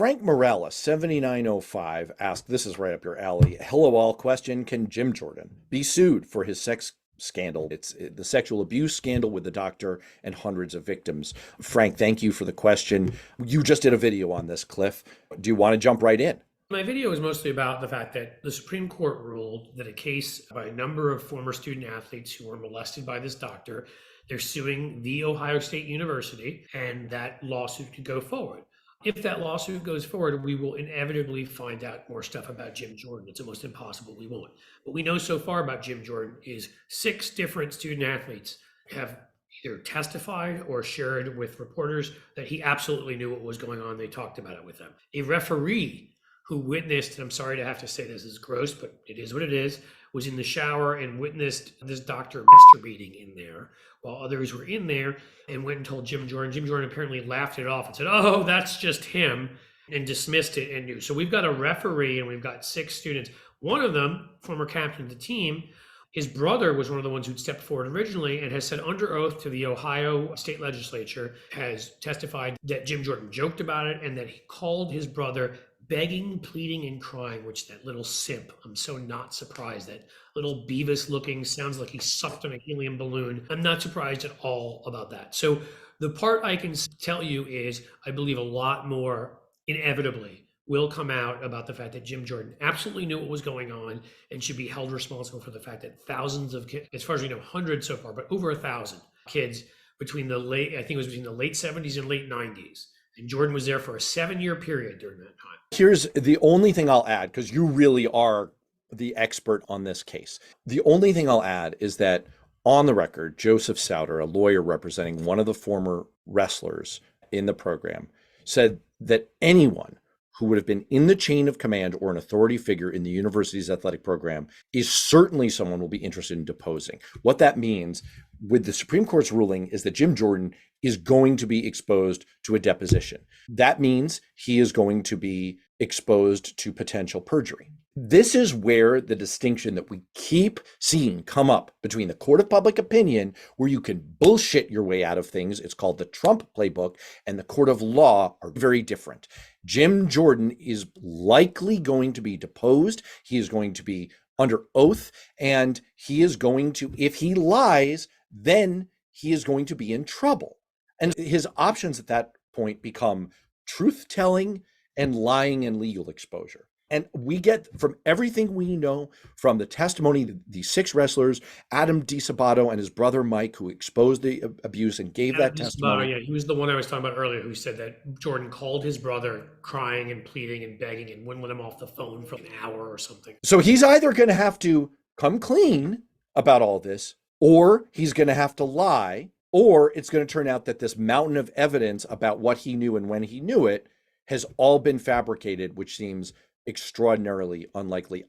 Frank Morales, 7905, asked, this is right up your alley. Hello, all. Question: can Jim Jordan be sued for his sex scandal? It's the sexual abuse scandal with the doctor and hundreds of victims. Frank, thank you for the question. You just did a video on this, Cliff. Do you want to jump right in? My video is mostly about the fact that the Supreme Court ruled that a case by a number of former student athletes who were molested by this doctor, they're suing the Ohio State University, and that lawsuit could go forward. If that lawsuit goes forward, we will inevitably find out more stuff about Jim Jordan. It's almost impossible we won't. What we know so far about Jim Jordan is 6 different student athletes have either testified or shared with reporters that he absolutely knew what was going on. They talked about it with them. A referee who witnessed, and I'm sorry to have to say this is gross, but it is what it is, was in the shower and witnessed this doctor masturbating in there while others were in there, and went and told Jim Jordan. Jim Jordan apparently laughed it off and said, "Oh, that's just him," and dismissed it and knew. So we've got a referee and we've got 6 students. One of them, former captain of the team, his brother was one of the ones who'd stepped forward originally and has said under oath to the Ohio State Legislature, has testified that Jim Jordan joked about it and that he called his brother begging, pleading, and crying, which that little simp, I'm so not surprised. That little Beavis looking, sounds like he sucked on a helium balloon. I'm not surprised at all about that. So the part I can tell you is I believe a lot more inevitably will come out about the fact that Jim Jordan absolutely knew what was going on and should be held responsible for the fact that thousands of kids, as far as we know, hundreds so far, but over 1,000 kids between the late 70s and late 90s. And Jordan was there for a 7-year period during that time. Here's the only thing I'll add, because you really are the expert on this case. The only thing I'll add is that on the record, Joseph Souter, a lawyer representing one of the former wrestlers in the program, said that anyone who would have been in the chain of command or an authority figure in the university's athletic program is certainly someone we'll be interested in deposing. What that means with the Supreme Court's ruling is that Jim Jordan is going to be exposed to a deposition. That means he is going to be exposed to potential perjury. This is where the distinction that we keep seeing come up between the court of public opinion, where you can bullshit your way out of things, it's called the Trump playbook, and the court of law are very different. Jim Jordan is likely going to be deposed. He is going to be under oath, and he is going to, if he lies, then he is going to be in trouble. And his options at that point become truth-telling and lying and legal exposure. And we get from everything we know from the testimony, the 6 wrestlers, Adam DiSabato and his brother Mike, who exposed the abuse and gave that testimony. Yeah, he was the one I was talking about earlier who said that Jordan called his brother crying and pleading and begging and wouldn't let him off the phone for an hour or something. So he's either going to have to come clean about all this, or he's going to have to lie, or it's going to turn out that this mountain of evidence about what he knew and when he knew it has all been fabricated, which seems extraordinarily unlikely.